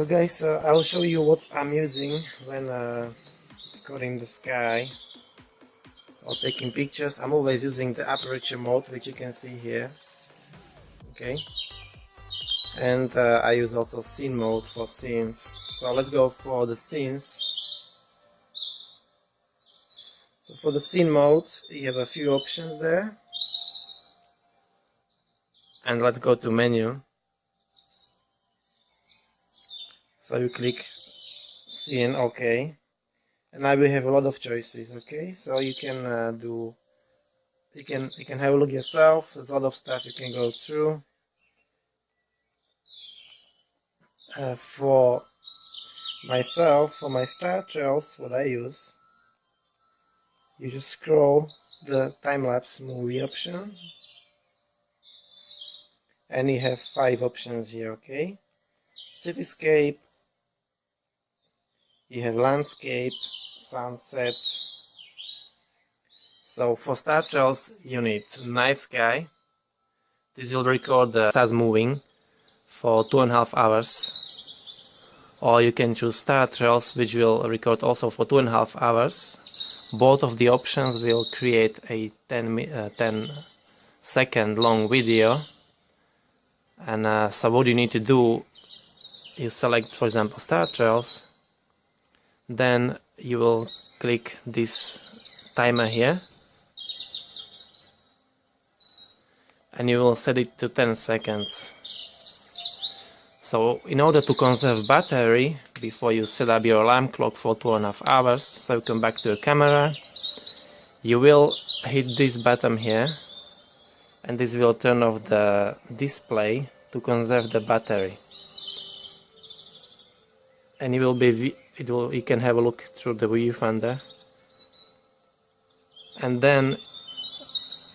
So guys, I'll show you what I'm using when recording the sky or taking pictures. I'm always using the aperture mode, which you can see here. Okay, and I use also scene mode for scenes. So let's go for the scenes. So for the scene mode, you have a few options there, and let's go to menu. So you click scene, okay, and now we have a lot of choices. Okay, so you can you can have a look yourself. There's a lot of stuff you can go through. For myself, for my star trails, what I use, you just scroll the time-lapse movie option, and you have 5 options here. Okay, cityscape, you have landscape, sunset. So for star trails you need night sky. This will record the stars moving for 2.5 hours, or you can choose star trails, which will record also for 2.5 hours. Both of the options will create a 10-second long video, and so what you need to do is select, for example, star trails. Then you will click this timer here, and you will set it to 10 seconds. So in order to conserve battery, before you set up your alarm clock for 2.5 hours, so you come back to your camera, you will hit this button here, and this will turn off the display to conserve the battery. And you can have a look through the viewfinder, and then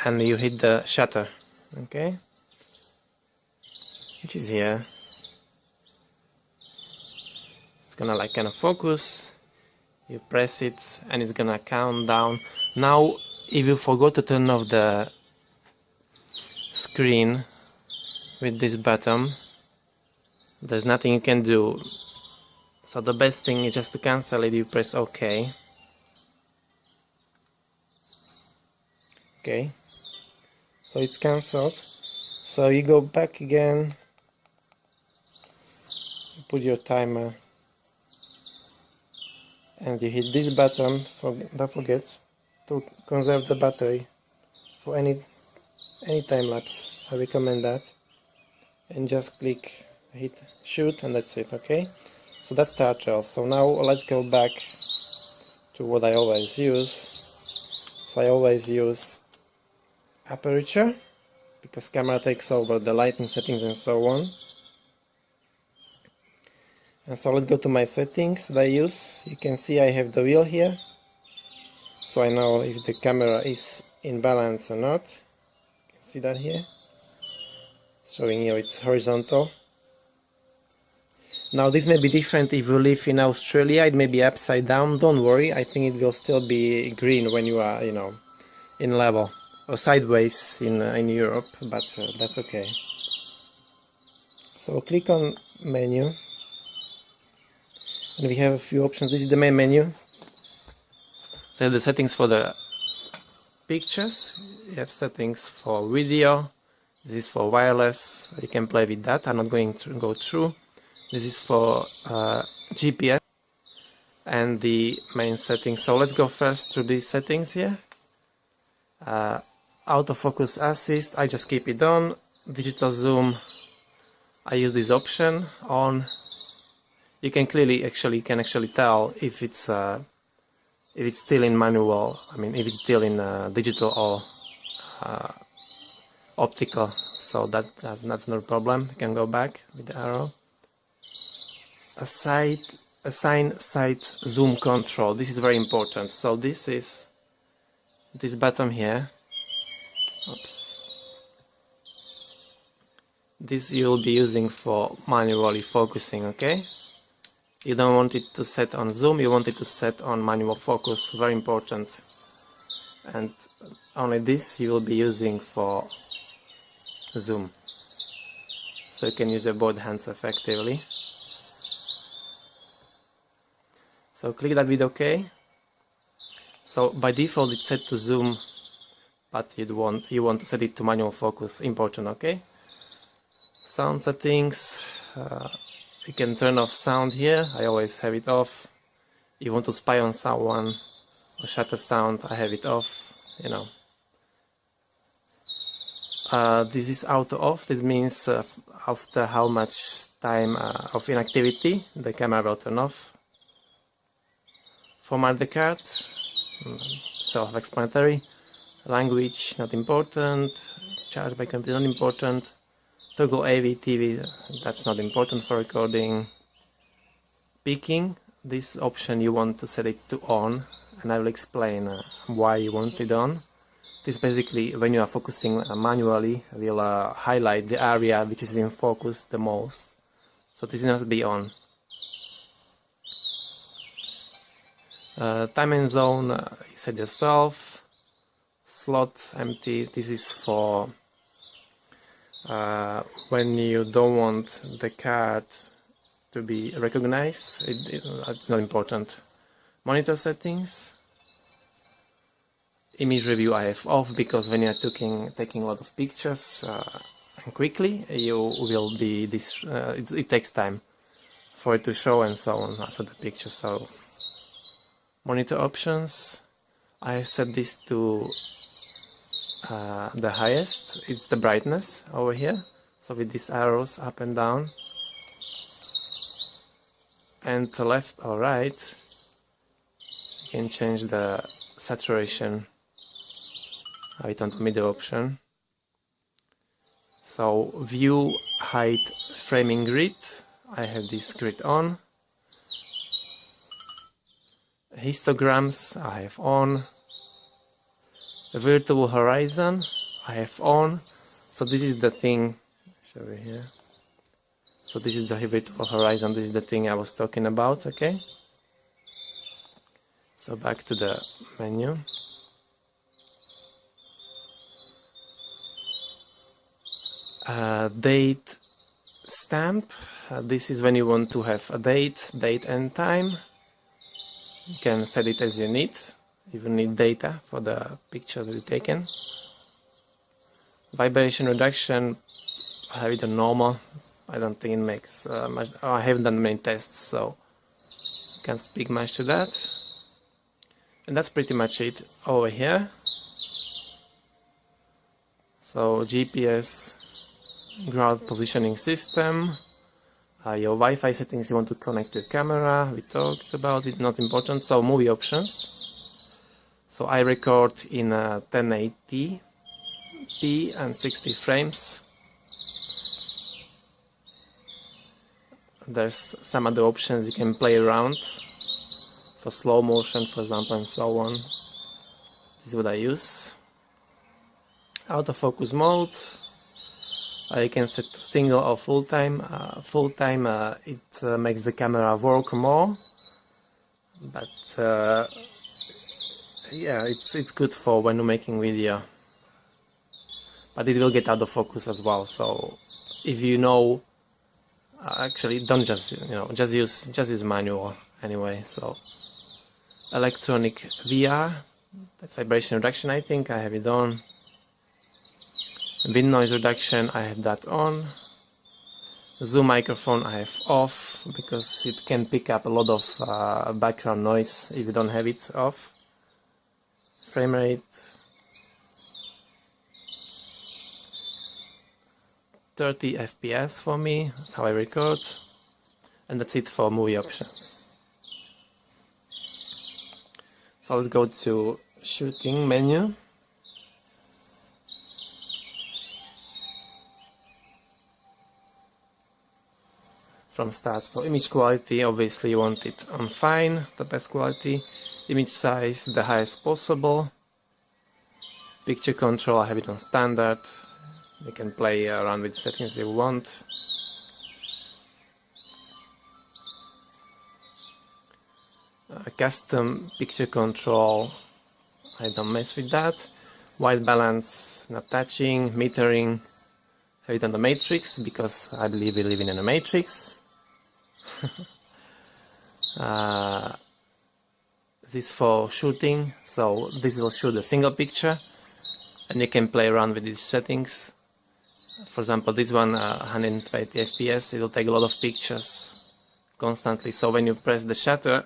you hit the shutter, okay, which is here. It's gonna kind of focus. You press it and it's gonna count down. Now if you forgot to turn off the screen with this button, there's nothing you can do. So the best thing is just to cancel it. You press OK. Okay, so it's cancelled. So you go back again, you put your timer, and you hit this button. Don't forget to conserve the battery for any time lapse. I recommend that. And just click, hit shoot, and that's it. Okay, so that's star trails. So now let's go back to what I always use. So I always use aperture, because camera takes over the lighting settings and so on. And so let's go to my settings that I use. You can see I have the wheel here, so I know if the camera is in balance or not. You can see that here. It's showing you it's horizontal. Now this may be different if you live in Australia. It may be upside down. Don't worry, I think it will still be green when you are, in level, or sideways in Europe, but that's okay. So click on menu, and we have a few options. This is the main menu. So the settings for the pictures, you have settings for video, this is for wireless, you can play with that. I'm not going to go through. This is for GPS and the main settings. So let's go first through these settings here. Autofocus assist, I just keep it on. Digital zoom, I use this option on. You can clearly actually tell if it's still in manual. I mean, if it's still in digital or optical. So that's no problem. You can go back with the arrow. Assign sight zoom control. This is very important. So this is this button here. Oops. This you'll be using for manually focusing, okay? You don't want it to set on zoom, you want it to set on manual focus, very important. And only this you will be using for zoom. So you can use your both hands effectively. So click that with OK. So by default it's set to zoom, but you want to set it to manual focus. Important, okay? Sound settings. You can turn off sound here. I always have it off. You want to spy on someone or shutter sound, I have it off, you know. This is auto off. This means after how much time of inactivity the camera will turn off. Format the card, self-explanatory. Language, not important. Charge by computer, not important. Toggle AV, TV, that's not important for recording. Peaking, this option you want to set it to on, and I will explain why you want it on. This basically, when you are focusing manually, will highlight the area which is in focus the most. So this must be on. Time and zone, you set yourself. Slot empty, this is for when you don't want the card to be recognized. It's not important. Monitor settings. Image review I have off, because when you are taking a lot of pictures quickly, you will be it takes time for it to show and so on after the picture. So monitor options, I set this to the highest. It's the brightness over here, so with these arrows up and down, and to left or right you can change the saturation. I it on the middle option. So view height framing grid, I have this grid on. Histograms I have on. Virtual horizon I have on. So this is the thing, show you here. So this is the virtual horizon, this is the thing I was talking about, okay? So back to the menu. Date stamp, this is when you want to have a date and time. You can set it as you need. If you need data for the picture that you've taken. Vibration reduction, I have it on normal. I don't think it makes much. I haven't done many tests, so can't speak much to that. And that's pretty much it over here. So GPS, ground positioning system, your Wi-Fi settings you want to connect to the camera, we talked about it, not important. So movie options. So I record in 1080p and 60 frames. There's some other options you can play around for slow motion, for example, and so on. This is what I use. Autofocus mode, you can set to single or full time. Full time it makes the camera work more, but yeah, it's good for when you're making video. But it will get out of focus as well. So if you know, actually don't just just use manual anyway. So electronic VR, that's vibration reduction. I think I have it on. Wind noise reduction, I have that on. Zoom microphone I have off, because it can pick up a lot of background noise if you don't have it off. Frame rate, 30 FPS for me, that's how I record. And that's it for movie options. So let's go to shooting menu. From start. So image quality, obviously you want it on fine, the best quality. Image size, the highest possible. Picture control, I have it on standard. You can play around with settings you want. Custom picture control, I don't mess with that. White balance, not touching. Metering, have it on the matrix, because I believe we live in a matrix. this for shooting, so this will shoot a single picture, and you can play around with these settings. For example, this one 120 FPS, it will take a lot of pictures constantly, so when you press the shutter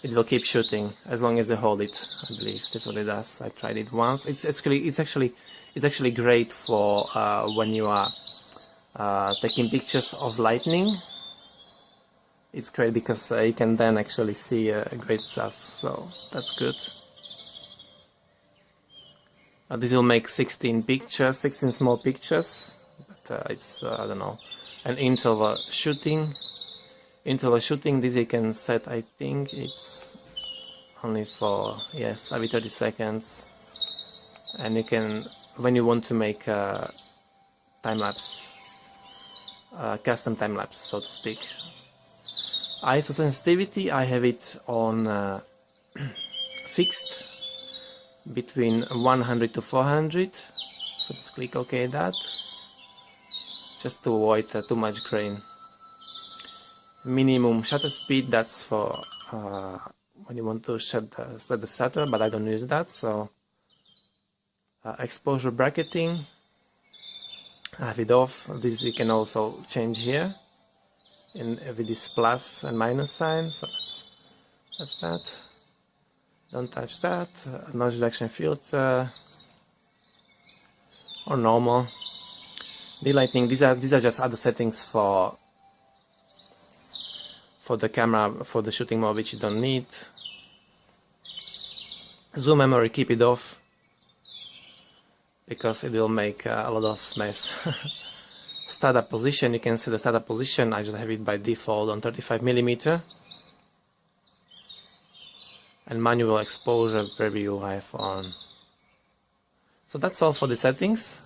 it will keep shooting as long as you hold it. I believe that's what it does. I tried it once. It's actually great for when you are taking pictures of lightning. It's great because you can then actually see great stuff, so that's good. This will make 16 pictures, 16 small pictures, but it's I don't know, an interval shooting. This you can set, I think it's only for, yes, every 30 seconds, and you can, when you want to make a time-lapse, custom time-lapse, so to speak. ISO sensitivity, I have it on fixed between 100 to 400, so let's click OK that, just to avoid too much grain. Minimum shutter speed, that's for when you want to set the shutter, but I don't use that. So exposure bracketing, I have it off. This you can also change here with this plus and minus sign, so that's that. Don't touch that. Noise reduction filter or normal. Delighting, these are just other settings for the camera, for the shooting mode, which you don't need. Zoom memory, keep it off because it will make a lot of mess. Startup position, you can see the startup position. I just have it by default on 35mm. And manual exposure preview I have on. So that's all for the settings.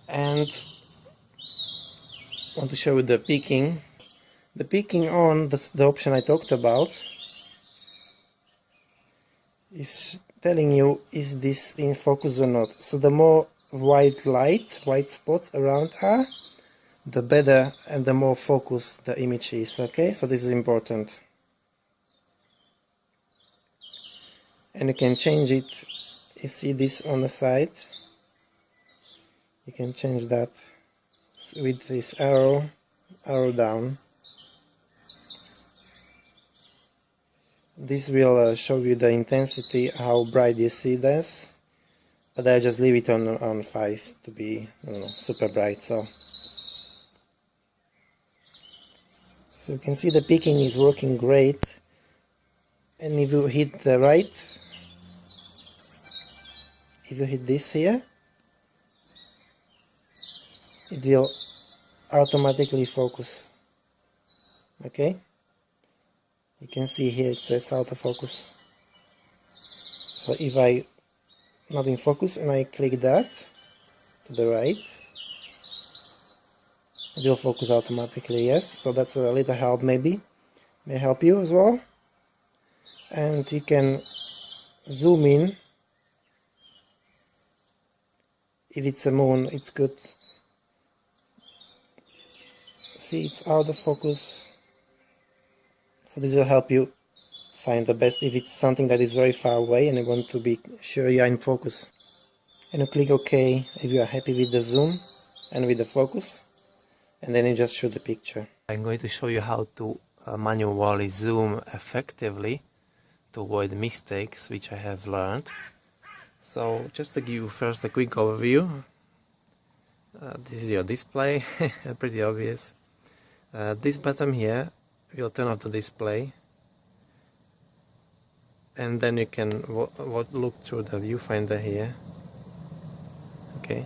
And I want to show you the peaking. The peaking on, that's the option I talked about, is telling you is this in focus or not. So the more white spots around are, the better and the more focused the image is. Okay, so this is important. And you can change it. You see this on the side, you can change that with this arrow down. This will show you the intensity, how bright you see this, but I just leave it on 5 to be, I don't know, super bright. So you can see the peaking is working great, and if you hit the right, if you hit this here, it will automatically focus. Okay, you can see here it says autofocus. So if I not in focus and I click that to the right, it will focus automatically. Yes, so that's a little help, maybe may help you as well. And you can zoom in. If it's a moon, it's good. See, it's out of focus. So this will help you find the best if it's something that is very far away and you want to be sure you are in focus. And you click OK if you are happy with the zoom and with the focus, and then you just shoot the picture. I'm going to show you how to manually zoom effectively to avoid mistakes which I have learned. So just to give you first a quick overview, this is your display, pretty obvious. This button here will turn off the display, and then you can look through the viewfinder here. Okay,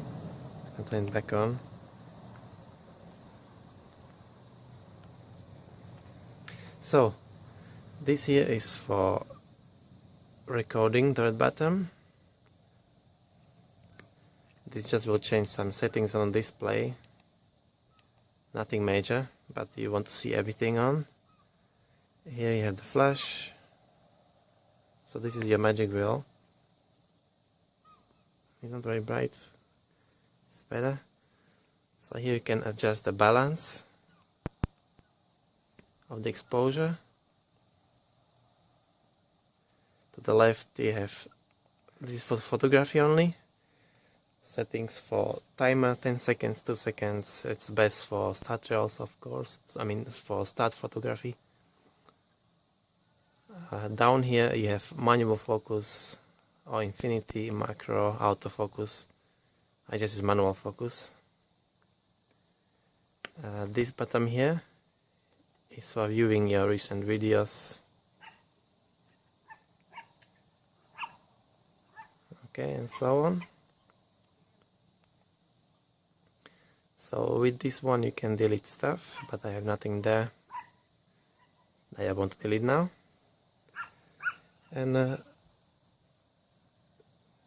I'll turn it back on. So this here is for recording, the red button. This just will change some settings on display. Nothing major, but you want to see everything on. Here you have the flash. So this is your magic wheel. It's not very bright. It's better. So here you can adjust the balance of the exposure. To the left you have, this is for photography only. Settings for timer, 10 seconds, 2 seconds. It's best for start trails, of course. I mean, for start photography. Down here you have manual focus or infinity, macro, autofocus. I just use manual focus. This button here is for viewing your recent videos. Okay, and so on. So with this one you can delete stuff, but I have nothing there that I want to delete now. And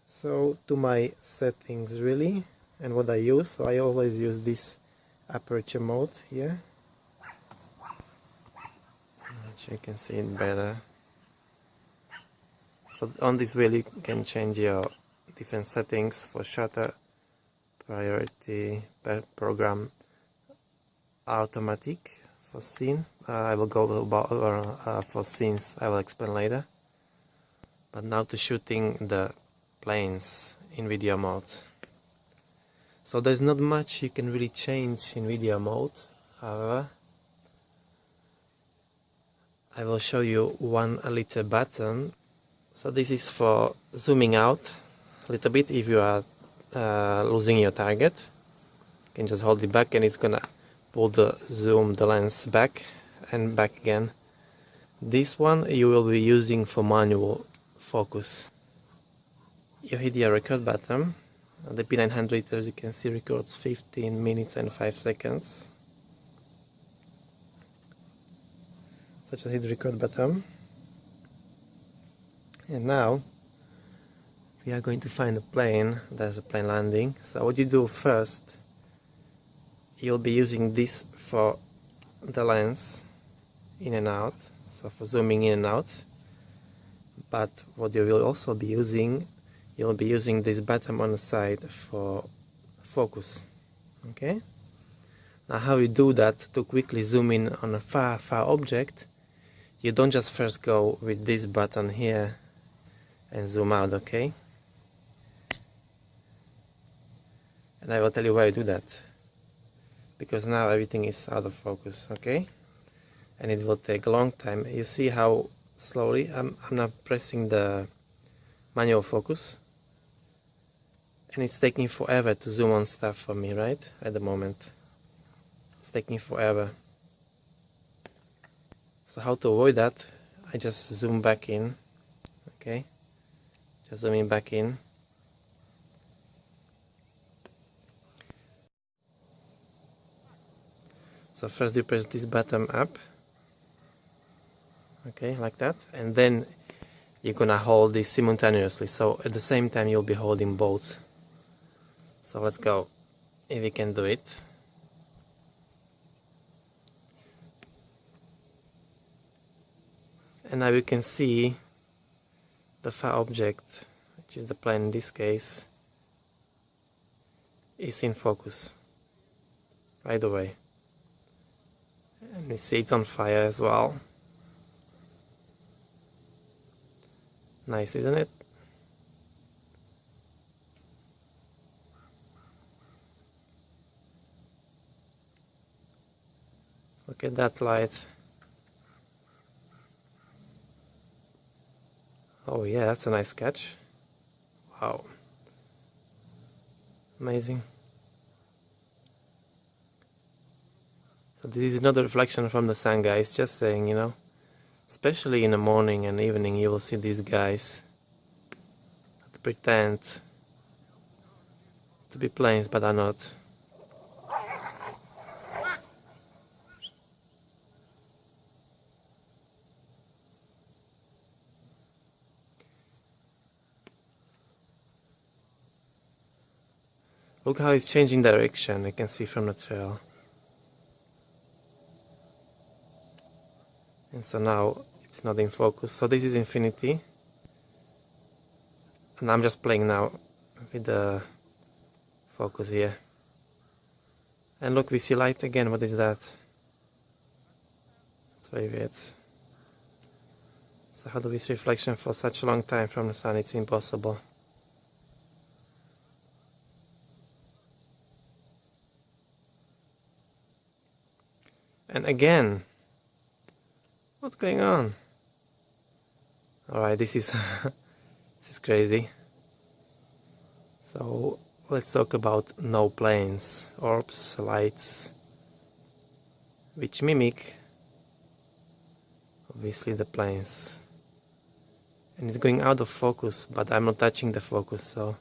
so to my settings really, and what I use, so I always use this aperture mode here, which you can see it better. So on this wheel you can change your different settings for shutter, priority, program, automatic for scene. I will go over for scenes, I will explain later. But now to shooting the planes in video mode. So there's not much you can really change in video mode. However, I will show you one little button. So this is for zooming out a little bit if you are losing your target. You can just hold it back and it's gonna pull the lens back and back again. This one you will be using for manual focus. You hit the record button. The P900, as you can see, records 15 minutes and 5 seconds. So just hit the record button. And now we are going to find a plane. There's a plane landing. So what you do first, you'll be using this for the lens in and out, so for zooming in and out. But what you will also be using, you'll be using this button on the side for focus. Okay? Now how you do that to quickly zoom in on a far object, you don't just first go with this button here and zoom out, okay? And I will tell you why I do that. Because now everything is out of focus, okay? And it will take a long time. You see how slowly I'm not pressing the manual focus, and it's taking forever to zoom on stuff for me, right? At the moment it's taking forever. So how to avoid that? I just zoom back in. Okay, just zooming back in. So first you press this button up, okay, like that, and then you're gonna hold this simultaneously, so at the same time you'll be holding both. So let's go, if we can do it. And now you can see the far object, which is the plane in this case, is in focus right away. And you see it's on fire as well. Nice, isn't it? Look at that light. Oh yeah, that's a nice catch. Wow. Amazing. So this is not a reflection from the sun, guys, just saying, you know, especially in the morning and evening you will see these guys that pretend to be planes but are not. Look how it's changing direction, you can see from the trail. And so now it's not in focus. So this is infinity. And I'm just playing now with the focus here. And look, we see light again. What is that? It's play with. So how do this reflection for such a long time from the sun? It's impossible. And again, what's going on? Alright, this is this is crazy. So let's talk about no planes, orbs, lights, which mimic obviously the planes. And it's going out of focus, but I'm not touching the focus, so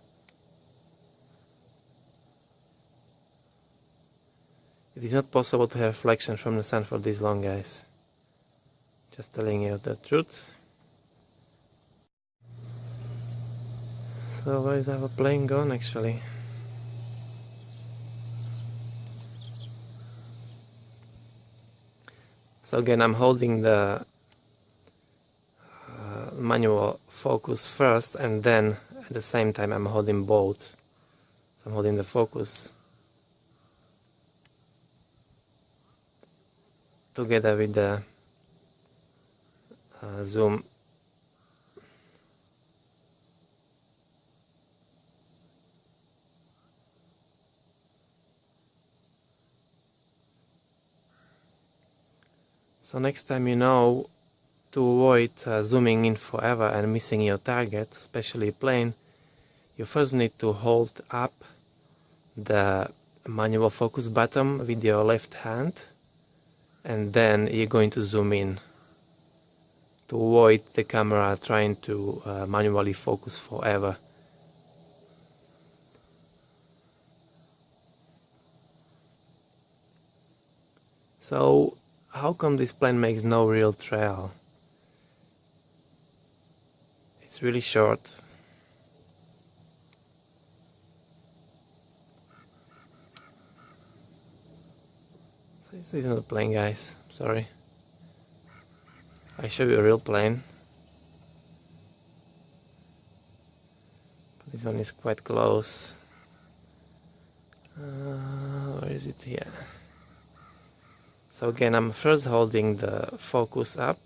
it is not possible to have reflection from the sun for this long, guys. Just telling you the truth. So where is our plane gone actually? So again, I'm holding the manual focus first, and then at the same time I'm holding both. So I'm holding the focus together with the zoom. So next time, you know, to avoid zooming in forever and missing your target, especially plane, you first need to hold up the manual focus button with your left hand, and then you're going to zoom in to avoid the camera trying to manually focus forever. So how come this plane makes no real trail? It's really short. So this isn't a plane, guys. Sorry. I show you a real plane. But this one is quite close. Where is it here? So again, I'm first holding the focus up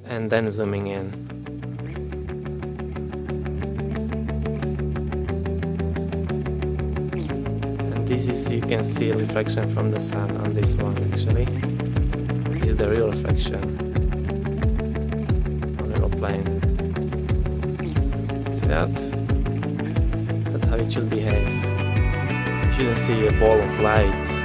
and then zooming in. And this is, you can see a reflection from the sun on this one actually. This is the real reflection on the real plane. See that? That's how it should behave. You shouldn't see a ball of light